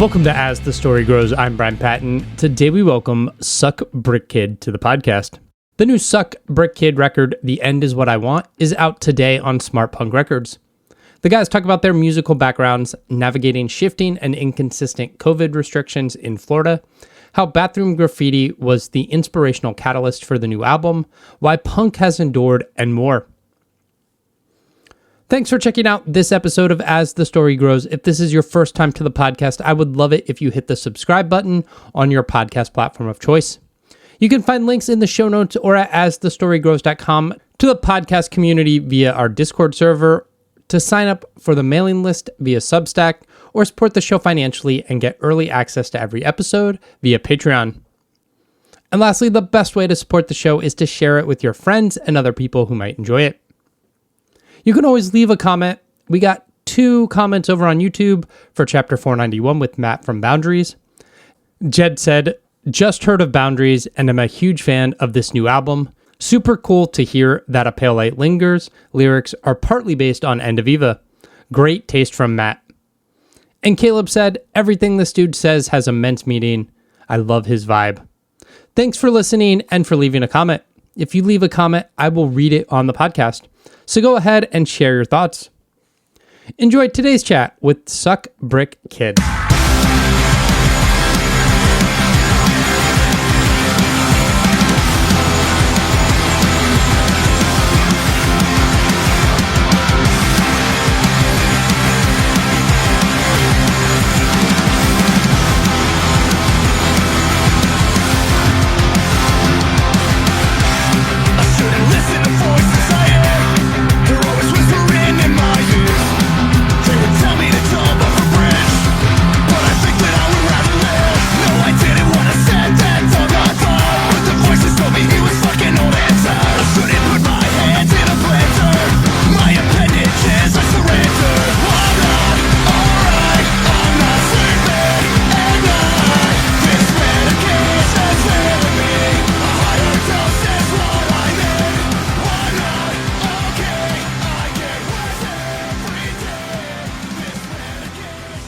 Welcome to As the Story Grows. I'm Brian Patton. Today we welcome Suck Brick Kid to the podcast. The new Suck Brick Kid record, The End Is What I Want, is out today on Smart Punk Records. The guys talk about their musical backgrounds, navigating shifting and inconsistent COVID restrictions in Florida, how bathroom graffiti was the inspirational catalyst for the new album, why punk has endured, and more. Thanks for checking out this episode of As the Story Grows. If this is your first time to the podcast, I would love it if you hit the subscribe button on your podcast platform of choice. You can find links in the show notes or at asthestorygrows.com to the podcast community via our Discord server, to sign up for the mailing list via Substack, or support the show financially and get early access to every episode via Patreon. And lastly, the best way to support the show is to share it with your friends and other people who might enjoy it. You can always leave a comment. We got 2 comments over on YouTube for Chapter 491 with Matt from Boundaries. Jed said, "Just heard of Boundaries and I'm a huge fan of this new album. Super cool to hear that A Pale Light Lingers lyrics are partly based on End of Eva. Great taste from Matt." And Caleb said, "Everything this dude says has immense meaning. I love his vibe." Thanks for listening and for leaving a comment. If you leave a comment, I will read it on the podcast. So go ahead and share your thoughts. Enjoy today's chat with Suck Brick Kid.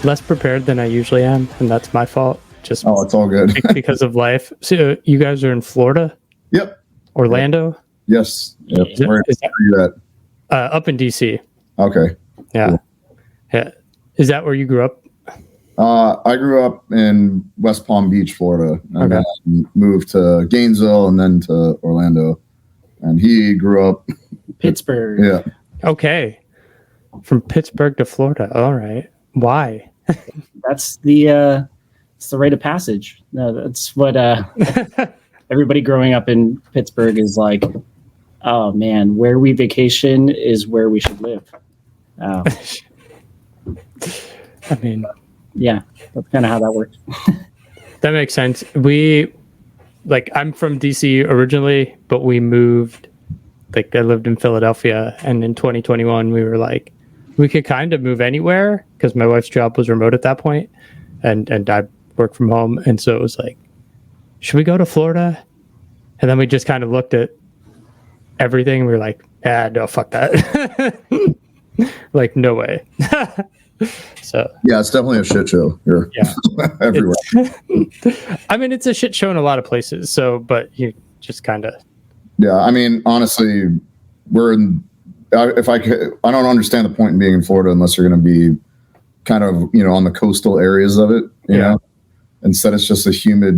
Less prepared than I usually am, and that's my fault. Just it's all good. Because of life. So you guys are in Florida? Yep. Orlando? Yes. Yep. Where are you at? Up in DC. Okay. Yeah. Cool. Yeah. Is that where you grew up? I grew up in West Palm Beach, Florida, and then moved to Gainesville and then to Orlando. And he grew up Pittsburgh. Yeah. Okay. From Pittsburgh to Florida. All right. Why? That's the rite of passage. No, that's what everybody growing up in Pittsburgh is like. Oh man, where we vacation is where we should live. I mean, yeah, that's kind of how that works. That makes sense. I'm from DC originally, but we moved. I lived in Philadelphia, and in 2021 we were like, we could kind of move anywhere because my wife's job was remote at that point, and I worked from home. And so it was like, should we go to Florida? And then we just kind of looked at everything. And we were like, no, fuck that. Like, no way. So yeah, it's definitely a shit show here. Yeah. Everywhere. I mean, it's a shit show in a lot of places. So, but you just kind of. Yeah. I mean, honestly, I don't understand the point in being in Florida unless you're going to be kind of, on the coastal areas of it, you know, instead it's just a humid,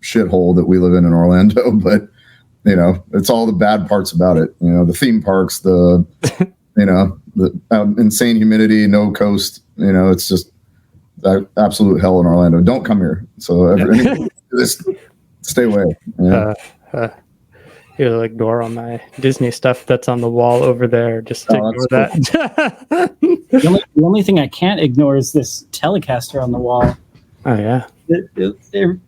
shithole that we live in Orlando, but it's all the bad parts about it. The theme parks, the insane humidity, no coast, it's just absolute hell in Orlando. Don't come here. So just stay away. You'll ignore all my Disney stuff that's on the wall over there. Just ignore that. The only thing I can't ignore is this Telecaster on the wall. Oh, yeah. It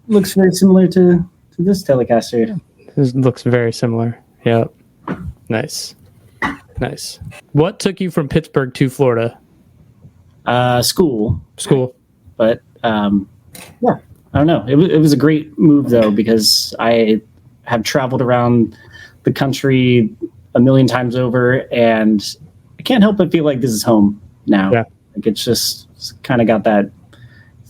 looks very similar to this Telecaster. It looks very similar. Yep. Nice. What took you from Pittsburgh to Florida? School. But, I don't know. It was a great move, though, because I have traveled around the country a million times over, and I can't help but feel like this is home now. Yeah. Like it's just kind of got that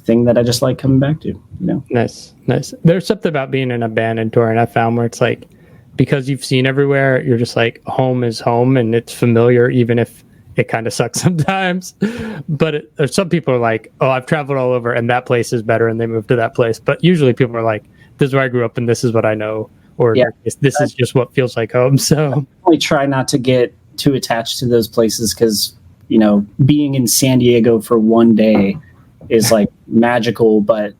thing that I just like coming back to, you know? Nice. There's something about being in a band and touring I found where it's like, because you've seen everywhere, you're just like, home is home and it's familiar, even if it kind of sucks sometimes. But some people are like, oh, I've traveled all over and that place is better, and they move to that place. But usually people are like, this is where I grew up and this is what I know, or this is just what feels like home. So I try not to get too attached to those places, because, you know, being in San Diego for one day is like magical, but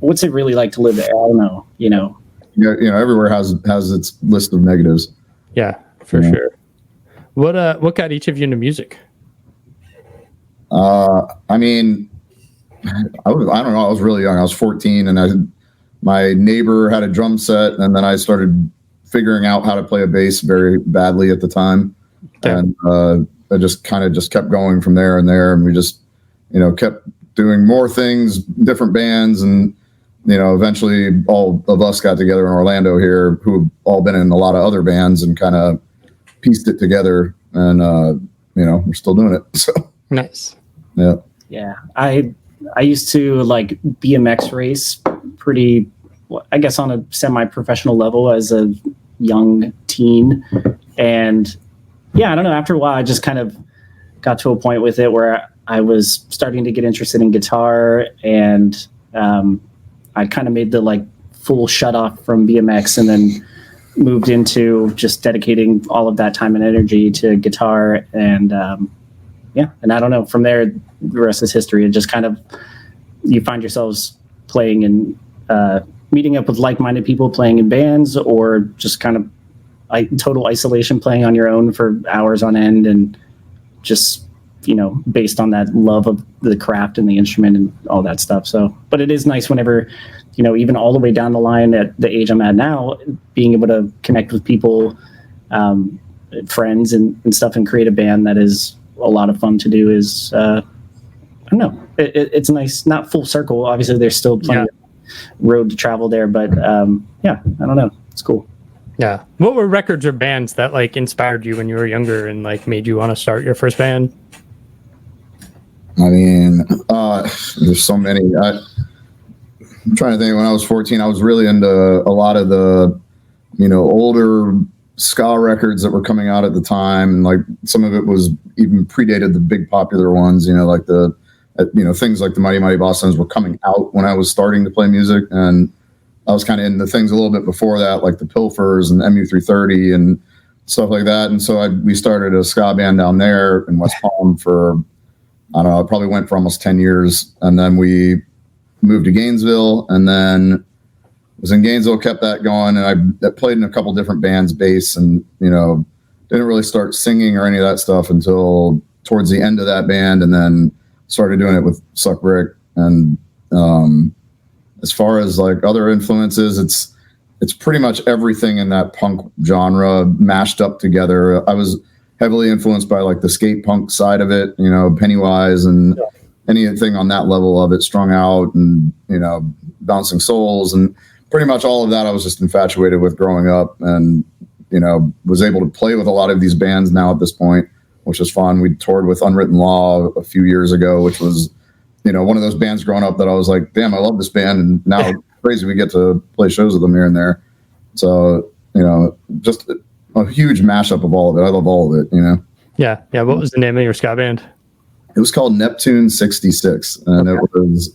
what's it really like to live there? I don't know, you know. You know, everywhere has its list of negatives. Yeah, for sure. What got each of you into music? I mean, I don't know. I was really young. I was 14, and my neighbor had a drum set, and then I started figuring out how to play a bass very badly at the time. Okay. And I just kept going from there, and we just, you know, kept doing more things, different bands, and, you know, eventually all of us got together in Orlando here, who have all been in a lot of other bands, and kind of pieced it together, and you know, we're still doing it. So nice. Yeah. I used to like BMX race pretty, I guess, on a semi-professional level as a young teen, and yeah, I don't know. After a while, I just kind of got to a point with it where I was starting to get interested in guitar, and I kind of made the like full shut off from BMX, and then moved into just dedicating all of that time and energy to guitar. And and I don't know, from there, the rest is history. It just kind of, you find yourselves playing and meeting up with like-minded people, playing in bands, or just kind of total isolation, playing on your own for hours on end, and just, you know, based on that love of the craft and the instrument and all that stuff. So, but it is nice whenever, you know, even all the way down the line at the age I'm at now, being able to connect with people, friends and stuff, and create a band that is a lot of fun to do is, I don't know, it's nice. Not full circle. Obviously there's still plenty of road to travel there, but I don't know. It's cool. Yeah. What were records or bands that like inspired you when you were younger and like made you want to start your first band? I mean, there's so many. I'm trying to think. When I was 14, I was really into a lot of the, you know, older ska records that were coming out at the time. And like some of it was even predated the big popular ones, you know, like the, you know, things like the Mighty Mighty Bosstones were coming out when I was starting to play music. And I was kind of into things a little bit before that, like the Pilfers and MU330 and stuff like that. And so we started a ska band down there in West Palm for, I don't know, I probably went for almost 10 years. And then we moved to Gainesville, and then was in Gainesville, kept that going. And I played in a couple different bands, bass, and, you know, didn't really start singing or any of that stuff until towards the end of that band, and then started doing it with Suck Brick. And as far as like other influences, it's pretty much everything in that punk genre mashed up together. I was heavily influenced by like the skate punk side of it, you know, Pennywise and anything on that level of it, Strung Out and, you know, Bouncing Souls, and pretty much all of that I was just infatuated with growing up, and, you know, was able to play with a lot of these bands now at this point, which is fun. We toured with Unwritten Law a few years ago, which was, you know, one of those bands growing up that I was like, damn, I love this band. And now it's crazy we get to play shows with them here and there. So, you know, just a huge mashup of all of it. I love all of it, you know? Yeah. Yeah. What was the name of your ska band? It was called Neptune 66. And it was,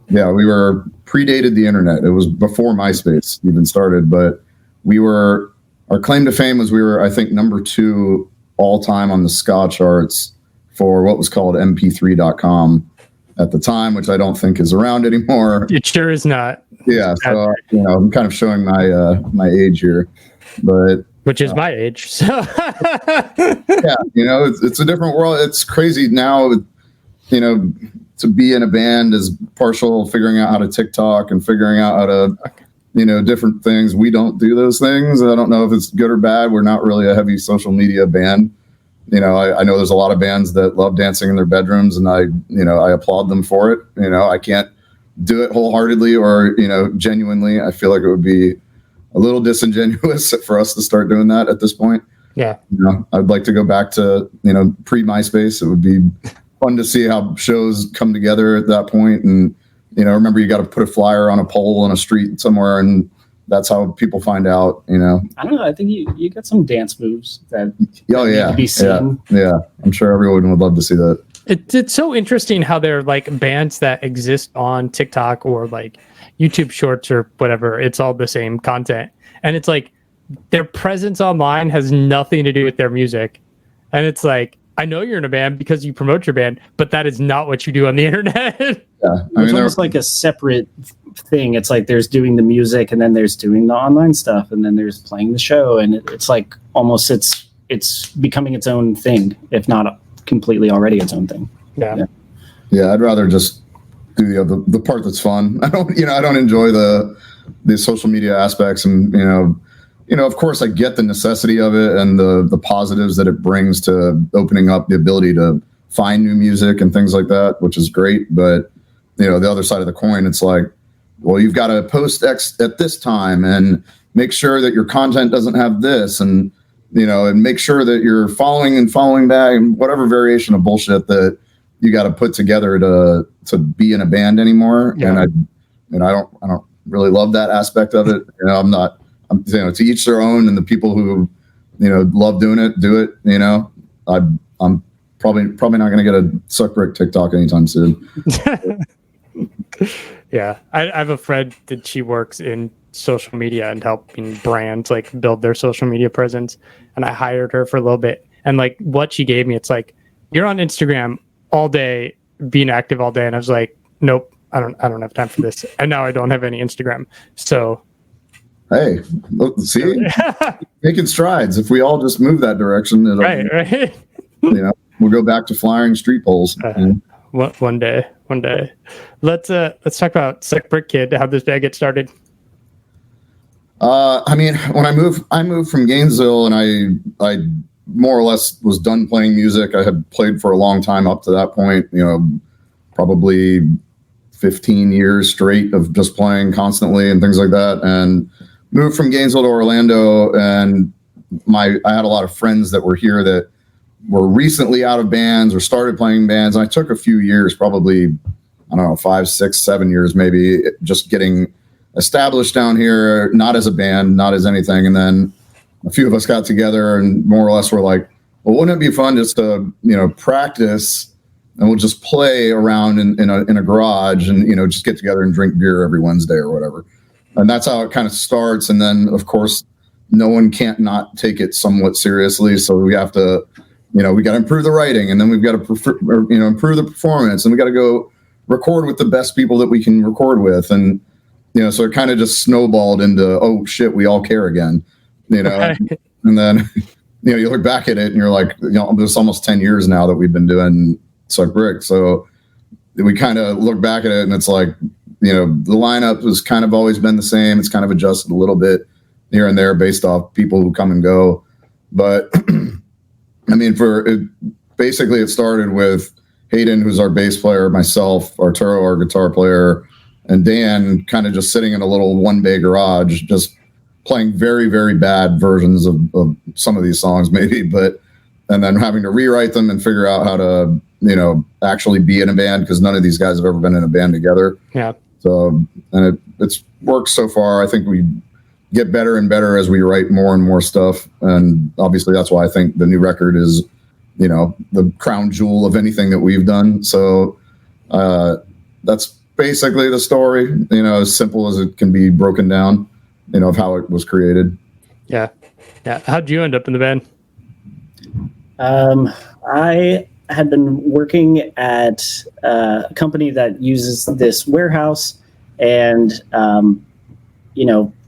we were predated the internet. It was before MySpace even started, but our claim to fame was we were, I think, number 2 all time on the ska charts for what was called mp3.com at the time, which I don't think is around anymore. It sure is not. Yeah. So, you know, I'm kind of showing my age here, but which is my age. So yeah, you know, it's a different world. It's crazy now, you know, to be in a band is partial figuring out how to TikTok and figuring out how to, you know, different things. We don't do those things. I don't know if it's good or bad. We're not really a heavy social media band. You know, I know there's a lot of bands that love dancing in their bedrooms, and I applaud them for it. You know, I can't do it wholeheartedly or, you know, genuinely. I feel like it would be a little disingenuous for us to start doing that at this point. Yeah. You know, I'd like to go back to, you know, pre-MySpace. It would be fun to see how shows come together at that point and remember you got to put a flyer on a pole on a street somewhere, and that's how people find out. I don't know. I think you got some dance moves that need to be seen. Yeah. I'm sure everyone would love to see that. It's so interesting how they're like bands that exist on TikTok or like YouTube Shorts or whatever. It's all the same content, and it's like their presence online has nothing to do with their music, and it's like, I know you're in a band because you promote your band, but that is not what you do on the internet. Yeah, it's almost like a separate thing. It's like there's doing the music, and then there's doing the online stuff, and then there's playing the show, and it's like almost it's becoming its own thing, if not completely already its own thing. Yeah. I'd rather just do the part that's fun. I don't enjoy the social media aspects, and of course I get the necessity of it and the positives that it brings to opening up the ability to find new music and things like that, which is great. But the other side of the coin, it's like, well, you've got to post X at this time and make sure that your content doesn't have this, and and make sure that you're following back, and whatever variation of bullshit that you got to put together to be in a band anymore. Yeah. And I don't really love that aspect of it. I'm to each their own, and the people who love doing it, do it. I'm probably not going to get a Suck Brick TikTok anytime soon. Yeah, I have a friend that she works in social media and helping brands like build their social media presence, and I hired her for a little bit, and like what she gave me, it's like, you're on Instagram all day, being active all day, and I was like, nope, I don't have time for this, and now I don't have any Instagram. So hey, look, see, making strides. If we all just move that direction, right. We'll go back to flying street poles. One day. Let's talk about Suck Brick Kid. How'd this band get started? When I moved from Gainesville, and I more or less was done playing music. I had played for a long time up to that point, probably 15 years straight of just playing constantly and things like that, and moved from Gainesville to Orlando. And I had a lot of friends that were here that were recently out of bands or started playing bands. And I took a few years, probably, I don't know, 5, 6, 7 years, maybe, just getting established down here, not as a band, not as anything. And then a few of us got together and more or less were like, well, wouldn't it be fun just to, practice, and we'll just play around in a garage and, just get together and drink beer every Wednesday or whatever. And that's how it kind of starts. And then, of course, no one can't not take it somewhat seriously. So we have to, we got to improve the writing, and then we've got to, improve the performance, and we got to go record with the best people that we can record with. And, so it kind of just snowballed into, oh shit, we all care again, Okay. And then, you look back at it and you're like, there's almost 10 years now that we've been doing Suck Brick. So we kind of look back at it and it's like, the lineup has kind of always been the same. It's kind of adjusted a little bit here and there based off people who come and go. But basically it started with Hayden, who's our bass player, myself, Arturo, our guitar player, and Dan kind of just sitting in a little one-bay garage, just playing very, very bad versions of some of these songs maybe, and then having to rewrite them and figure out how to, actually be in a band, because none of these guys have ever been in a band together. Yeah. So, and it's worked so far. I think we get better and better as we write more and more stuff. And obviously that's why I think the new record is, the crown jewel of anything that we've done. So that's basically the story, as simple as it can be broken down, of how it was created. Yeah. How'd you end up in the band? I had been working at a company that uses this warehouse, and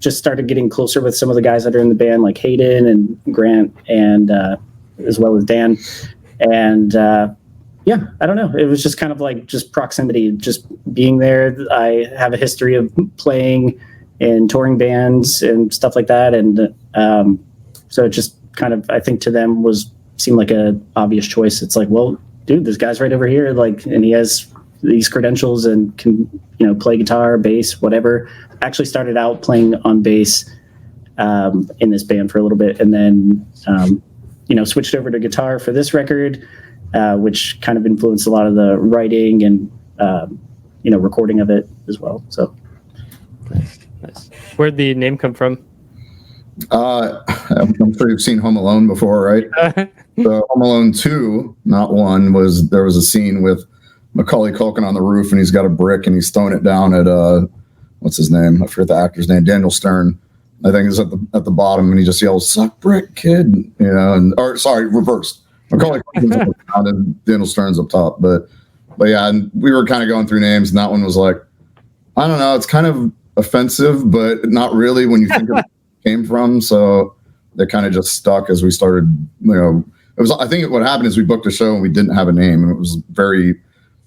just started getting closer with some of the guys that are in the band, like Hayden and Grant, and as well as Dan. And I don't know. It was just kind of like just proximity, just being there. I have a history of playing in touring bands and stuff like that. And so it just kind of, I think to them seemed like a obvious choice. It's like, well, dude, this guy's right over here. Like, and he has these credentials and can, play guitar, bass, whatever. Actually started out playing on bass in this band for a little bit. And then, switched over to guitar for this record, which kind of influenced a lot of the writing and recording of it as well. So Nice. Where'd the name come from? I'm sure you've seen Home Alone before, right? So Home Alone 2, not 1, there was a scene with Macaulay Culkin on the roof, and he's got a brick and he's throwing it down at what's his name? I forget the actor's name. Daniel Stern, I think, is at the bottom, and he just yells, "Suck brick, kid!" Or sorry, reversed. Macaulay Culkin's up down and Daniel Stern's up top, but yeah, and we were kind of going through names, and that one was like, I don't know, it's kind of offensive, but not really when you think of it came from. So they kind of just stuck as we started. I think what happened is we booked a show and we didn't have a name, and it was very,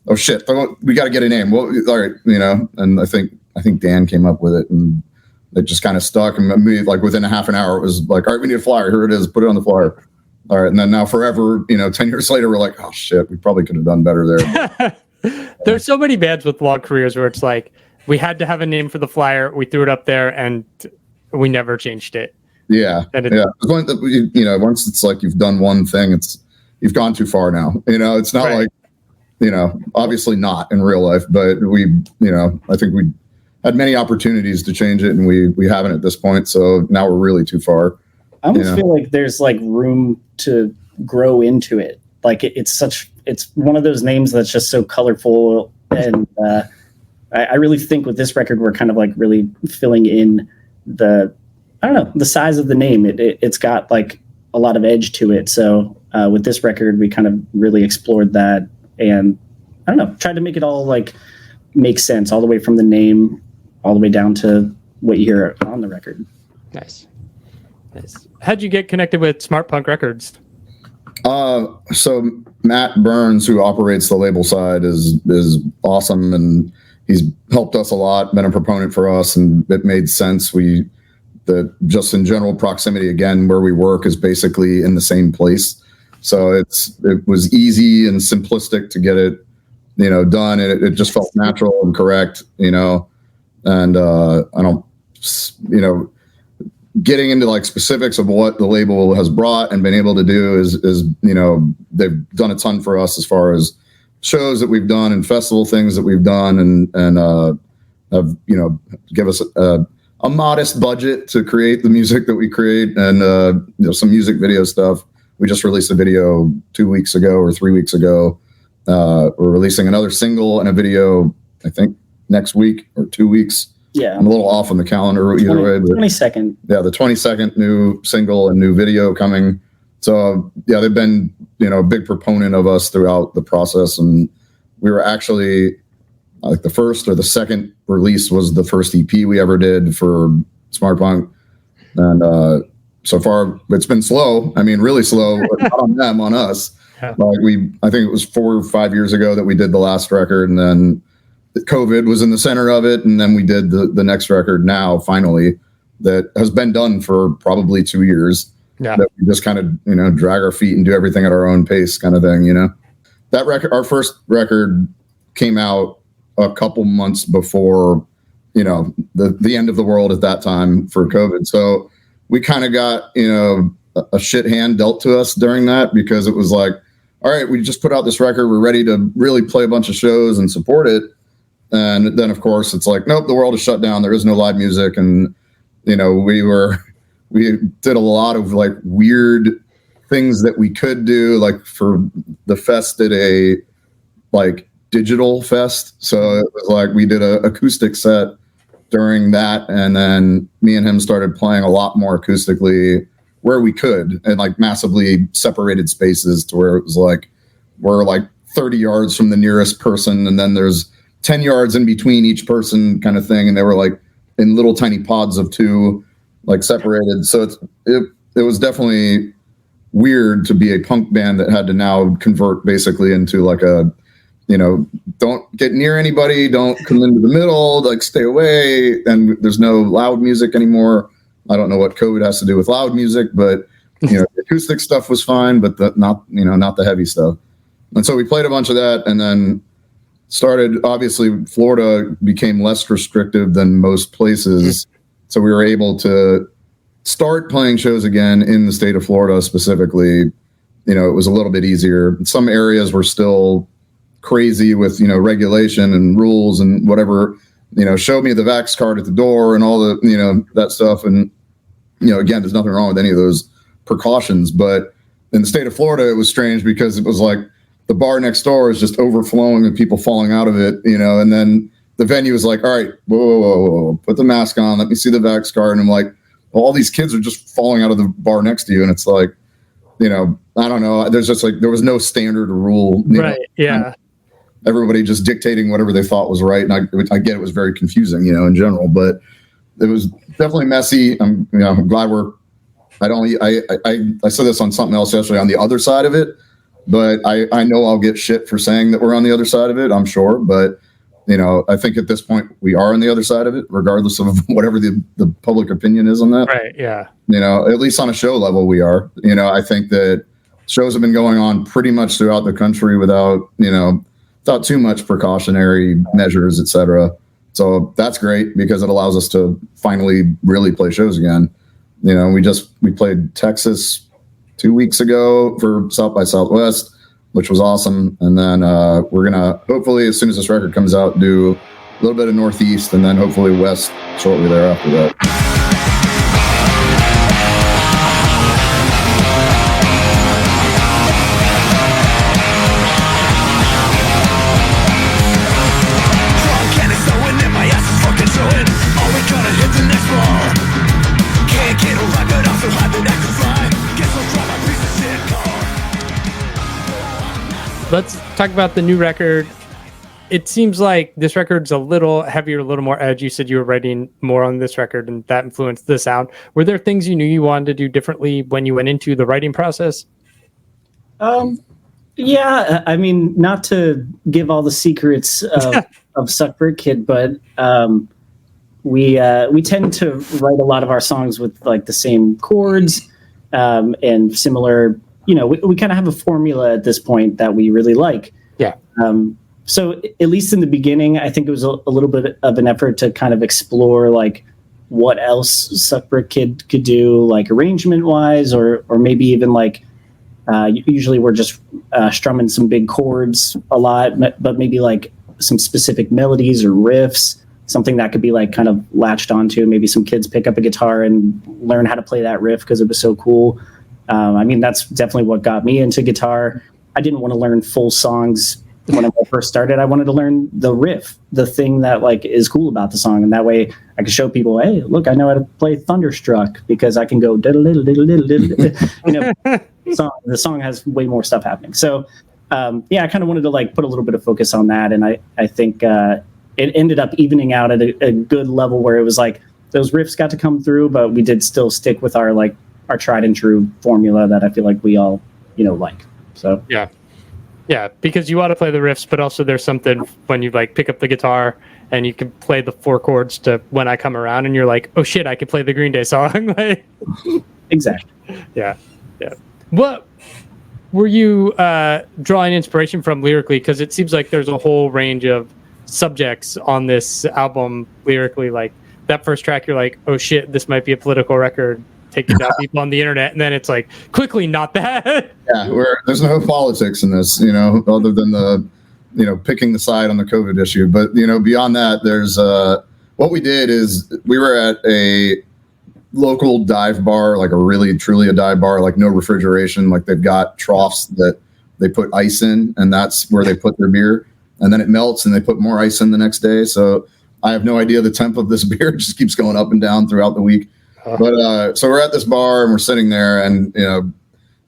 oh shit, we got to get a name. Well, all right, and I think Dan came up with it, and it just kind of stuck. And maybe like within a half an hour, it was like, all right, we need a flyer. Here it is. Put it on the flyer. All right, and then now forever, 10 years later, we're like, oh shit, we probably could have done better there. There's so many bands with long careers where it's like, we had to have a name for the flyer. We threw it up there, and we never changed it. Yeah. Once it's like you've done one thing, you've gone too far now. It's not right. Like, obviously not in real life, but I think we had many opportunities to change it, and we haven't at this point. So now we're really too far. I almost feel like there's like room to grow into it. Like it's one of those names that's just so colorful, and I really think with this record we're kind of like really filling in the size of the name. It's got like a lot of edge to it. So with this record we kind of really explored that, and tried to make it all like make sense, all the way from the name all the way down to what you hear on the record. Nice. How'd you get connected with Smart Punk Records? So Matt Burns, who operates the label side, is awesome, and he's helped us a lot, been a proponent for us, and it made sense. Just in general proximity, again, where we work is basically in the same place. So it was easy and simplistic to get it, done. And it just felt natural and correct, and I don't, getting into like specifics of what the label has brought and been able to do is they've done a ton for us as far as shows that we've done and festival things that we've done, and have give us a modest budget to create the music that we create, and some music video stuff. We just released a video 2 weeks ago or 3 weeks ago. We're releasing another single and a video, I think, next week or 2 weeks. Yeah, I'm a little off on the calendar either way. But 22nd. Yeah, the 22nd new single and new video coming. So yeah, they've been a big proponent of us throughout the process, and we were actually like the first or the second release was the first EP we ever did for Smart Punk, and so far it's been slow. I mean, really slow. Not on them, on us. Yeah. Like I think it was 4 or 5 years ago that we did the last record, and then COVID was in the center of it, and then we did the next record now, finally, that has been done for probably 2 years. Yeah. That we just kind of drag our feet and do everything at our own pace, kind of thing. That record, our first record, came out a couple months before the end of the world at that time for COVID. So we kind of got a shit hand dealt to us during that, because it was like, all right, we just put out this record, we're ready to really play a bunch of shows and support it. And then, of course, it's like, nope, the world is shut down. There is no live music. And, we did a lot of like weird things that we could do. Like for the fest, did a like digital fest. So it was like we did a acoustic set during that. And then me and him started playing a lot more acoustically where we could, and like massively separated spaces to where it was like, we're like 30 yards from the nearest person. And then there's 10 yards in between each person, kind of thing. And they were like in little tiny pods of 2, like separated. So it was definitely weird to be a punk band that had to now convert basically into like a, don't get near anybody, don't come into the middle, like stay away. And there's no loud music anymore. I don't know what COVID has to do with loud music, but the acoustic stuff was fine, but not the heavy stuff. And so we played a bunch of that, and then started, obviously Florida became less restrictive than most places. So we were able to start playing shows again in the state of Florida specifically. It was a little bit easier. Some areas were still crazy with, you know, regulation and rules and whatever, you know, showed me the vax card at the door and all the, you know, that stuff. And, you know, again, there's nothing wrong with any of those precautions, but in the state of Florida, it was strange because it was like the bar next door is just overflowing with people falling out of it, you know, and then the venue was like, all right, whoa, put the mask on, let me see the vax card. And I'm like, well, all these kids are just falling out of the bar next to you. And it's like, you know, I don't know. There's just like, there was no standard rule. Right. Know? Yeah. Everybody just dictating whatever they thought was right. And I get it was very confusing, you know, in general, but it was definitely messy. I'm glad I said this on something else yesterday on the other side of it, but I know I'll get shit for saying that we're on the other side of it, I'm sure. But, you know, I think at this point we are on the other side of it, regardless of whatever the public opinion is on that. Right. Yeah. You know, at least on a show level, we are. You know, I think that shows have been going on pretty much throughout the country without too much precautionary measures, et cetera. So that's great because it allows us to finally really play shows again. You know, we played Texas 2 weeks ago for South by Southwest, which was awesome. And then we're going to hopefully, as soon as this record comes out, do a little bit of Northeast and then hopefully West shortly thereafter that. Let's talk about the new record. It seems like this record's a little heavier, a little more edge. You said you were writing more on this record and that influenced the sound. Were there things you knew you wanted to do differently when you went into the writing process? Yeah, I mean, not to give all the secrets of Suck Brick Kid, but we tend to write a lot of our songs with like the same chords and similar. You know, we kind of have a formula at this point that we really like. Yeah. So at least in the beginning, I think it was a little bit of an effort to kind of explore like what else Suck Brick Kid could do, like arrangement wise, or maybe even like usually we're just strumming some big chords a lot, but maybe like some specific melodies or riffs, something that could be like kind of latched onto. Maybe some kids pick up a guitar and learn how to play that riff because it was so cool. I mean, that's definitely what got me into guitar. I didn't want to learn full songs when I first started. I wanted to learn the riff, the thing that like is cool about the song. And that way I could show people, hey, look, I know how to play Thunderstruck because I can go diddle diddle diddle diddle diddle. You know, the song has way more stuff happening. So yeah, I kind of wanted to like put a little bit of focus on that. And I think it ended up evening out at a good level where it was like those riffs got to come through, but we did still stick with our tried and true formula that I feel like we all, like. So yeah, because you want to play the riffs, but also there's something when you like pick up the guitar and you can play the 4 chords to When I Come Around, and you're like, oh shit, I could play the Green Day song. Exactly. Yeah. What were you drawing inspiration from lyrically? Because it seems like there's a whole range of subjects on this album lyrically. Like that first track, you're like, oh shit, this might be a political record. Taking down people on the internet, and then it's like quickly not that. Yeah, there's no politics in this, other than the, picking the side on the COVID issue. But beyond that, there's what we did is we were at a local dive bar, like a really truly a dive bar, like no refrigeration, like they've got troughs that they put ice in, and that's where they put their beer, and then it melts, and they put more ice in the next day. So I have no idea the temp of this beer. It just keeps going up and down throughout the week. But so we're at this bar and we're sitting there, and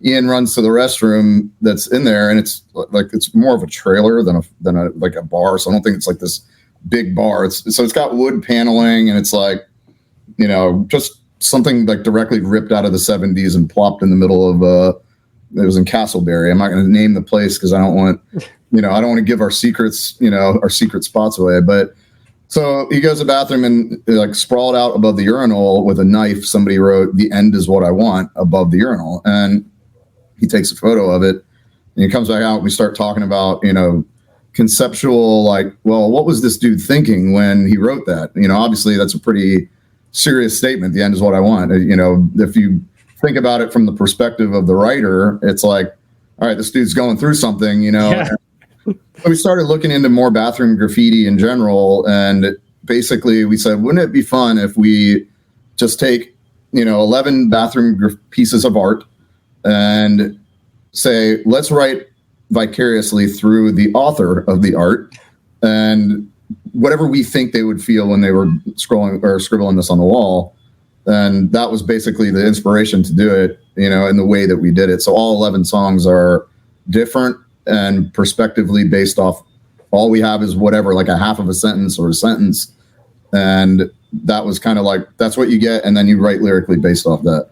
Ian runs to the restroom that's in there, and it's like it's more of a trailer than a bar. So I don't think it's like this big bar. It's got wood paneling, and it's like just something like directly ripped out of the 70s and plopped in the middle of it was in Castleberry. I'm not going to name the place because I don't want I don't want to give our secrets our secret spots away, but. So he goes to the bathroom and like sprawled out above the urinal with a knife. Somebody wrote "The end is what I want" above the urinal, and he takes a photo of it. And he comes back out. And we start talking about conceptual, like, well, what was this dude thinking when he wrote that? Obviously that's a pretty serious statement. The end is what I want. If you think about it from the perspective of the writer, it's like, all right, this dude's going through something. Yeah. we started looking into more bathroom graffiti in general, and basically we said, wouldn't it be fun if we just take 11 bathroom pieces of art and say, let's write vicariously through the author of the art and whatever we think they would feel when they were scrolling or scribbling this on the wall. And that was basically the inspiration to do it, in the way that we did it. So all 11 songs are different and perspectively based off, all we have is whatever, like a half of a sentence or a sentence. And that was kind of like, that's what you get. And then you write lyrically based off that.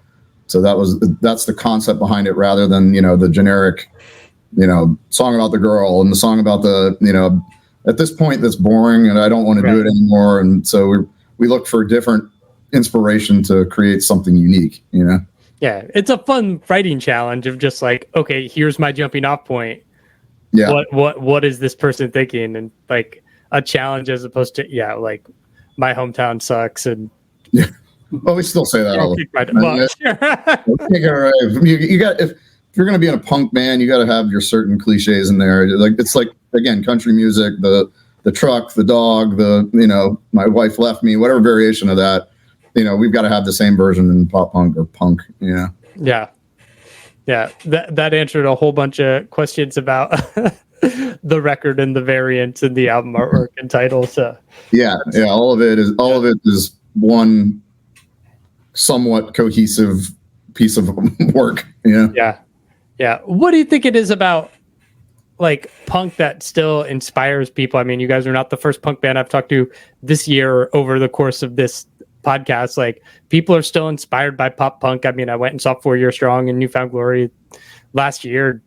So that's the concept behind it, rather than, the generic, song about the girl and the song about the, at this point that's boring and I don't want to do it anymore. And so we look for different inspiration to create something unique, Yeah. It's a fun writing challenge of just like, okay, here's my jumping off point. Yeah. What is this person thinking? And like a challenge as opposed to, like my hometown sucks. And yeah. Well, we still say that all the time. You got, if you're going to be in a punk band, you got to have your certain cliches in there. Like, it's like, again, country music, the truck, the dog, my wife left me, whatever variation of that, we've got to have the same version in pop punk or punk. Yeah. That answered a whole bunch of questions about the record and the variants and the album artwork and title. So all of it is one somewhat cohesive piece of work. Yeah. What do you think it is about like punk that still inspires people? I mean, you guys are not the first punk band I've talked to this year over the course of this podcast. Like, people are still inspired by pop punk. I mean, I went and saw 4 Year Strong and Newfound Glory last year.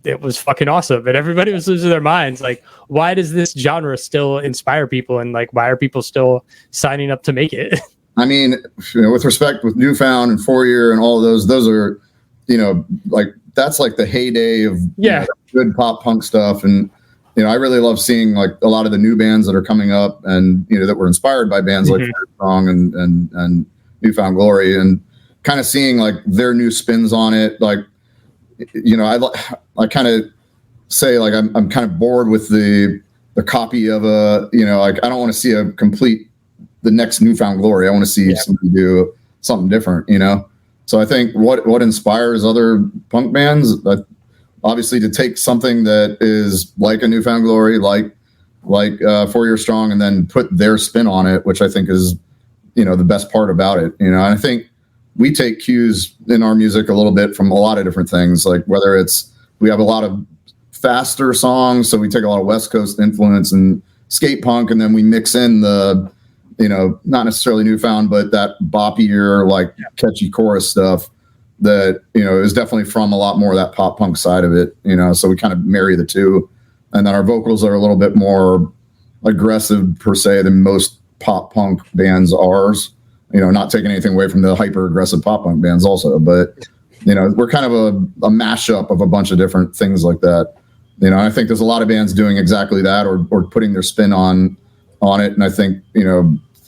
It was fucking awesome, and everybody was losing their minds. Like, why does this genre still inspire people, and like, why are people still signing up to make it? I mean, with respect, with Newfound and 4 Year and all of those are, like, that's like the heyday of good pop punk stuff. And, I really love seeing like a lot of the new bands that are coming up and, that were inspired by bands like Song and Newfound Glory, and kind of seeing like their new spins on it. Like, I kind of say like, I'm kind of bored with the copy of like, I don't want to see the next Newfound Glory. I want to see somebody do something different, So I think what inspires other punk bands, obviously, to take something that is like a Newfound Glory, like 4 Year Strong, and then put their spin on it, which I think is, the best part about it. And I think we take cues in our music a little bit from a lot of different things, like whether it's, we have a lot of faster songs, so we take a lot of West Coast influence and skate punk, and then we mix in the, not necessarily Newfound, but that boppier, like catchy chorus stuff that, is definitely from a lot more of that pop punk side of it, so we kind of marry the two. And then our vocals are a little bit more aggressive per se than most pop punk bands ours, not taking anything away from the hyper aggressive pop punk bands also, but, we're kind of a mashup of a bunch of different things like that. I think there's a lot of bands doing exactly that or putting their spin on it. And I think,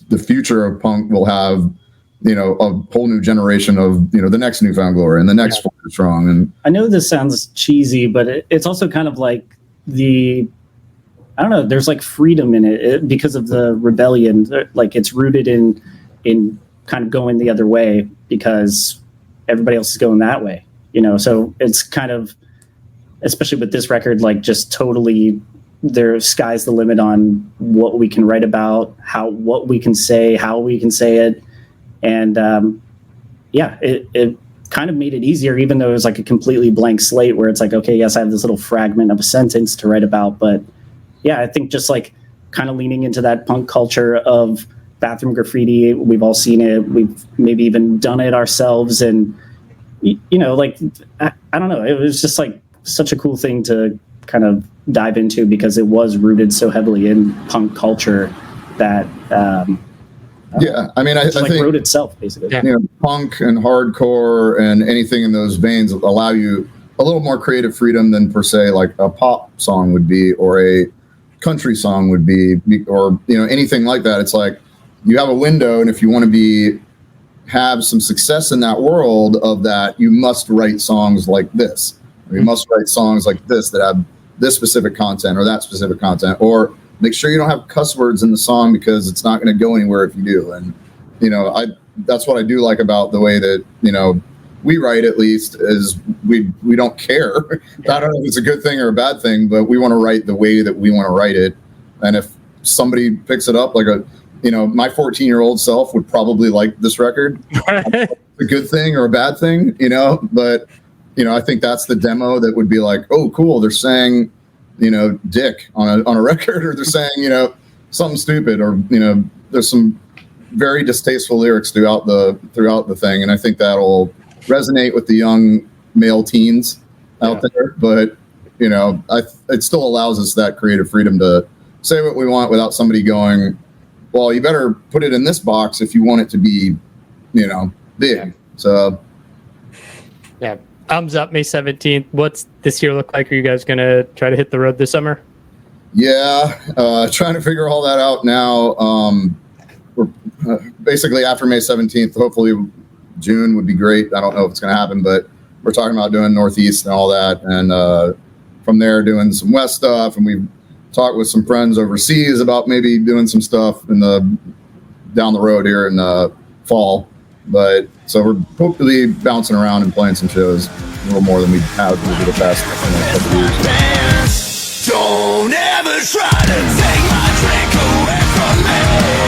the future of punk will have, a whole new generation of, the next Newfound Glory and the next 4 Year Strong. And I know this sounds cheesy, but it's also kind of like I don't know, there's like freedom in it because of the rebellion. Like, it's rooted in kind of going the other way because everybody else is going that way, so it's kind of, especially with this record, like, just totally, there's sky's the limit on what we can write about, what we can say, how we can say it. And it kind of made it easier, even though it was like a completely blank slate where it's like, okay, yes, I have this little fragment of a sentence to write about. But yeah, I think just like kind of leaning into that punk culture of bathroom graffiti, we've all seen it. We've maybe even done it ourselves. And, like, I don't know, it was just like such a cool thing to kind of dive into because it was rooted so heavily in punk culture that I mean, I think wrote itself basically. Punk and hardcore and anything in those veins allow you a little more creative freedom than per se like a pop song would be or a country song would be, or anything like that. It's like you have a window, and if you want to have some success in that world of that, you must write songs like this. Or you must write songs like this that have this specific content or that specific content, or make sure you don't have cuss words in the song because it's not going to go anywhere if you do. And, that's what I do like about the way that, we write, at least, is we don't care. I don't know if it's a good thing or a bad thing, but we want to write the way that we want to write it. And if somebody picks it up, like my 14-year-old self would probably like this record. A good thing or a bad thing, but I think that's the demo that would be like, oh, cool, they're saying, dick on a record, or they're saying, something stupid, or there's some very distasteful lyrics throughout the thing, and I think that'll resonate with the young male teens out there. But it still allows us that creative freedom to say what we want without somebody going, well, you better put it in this box if you want it to be big. So Album's up May 17th. What's this year look like? Are you guys gonna try to hit the road this summer? Trying to figure all that out now. We're basically after May 17th, hopefully June would be great. I don't know if it's going to happen, but we're talking about doing Northeast and all that. And from there, doing some West stuff. And we've talked with some friends overseas about maybe doing some stuff down the road here in fall. But so we're hopefully bouncing around and playing some shows a little more than we have over the past couple years. Don't ever try to take my drink away from me.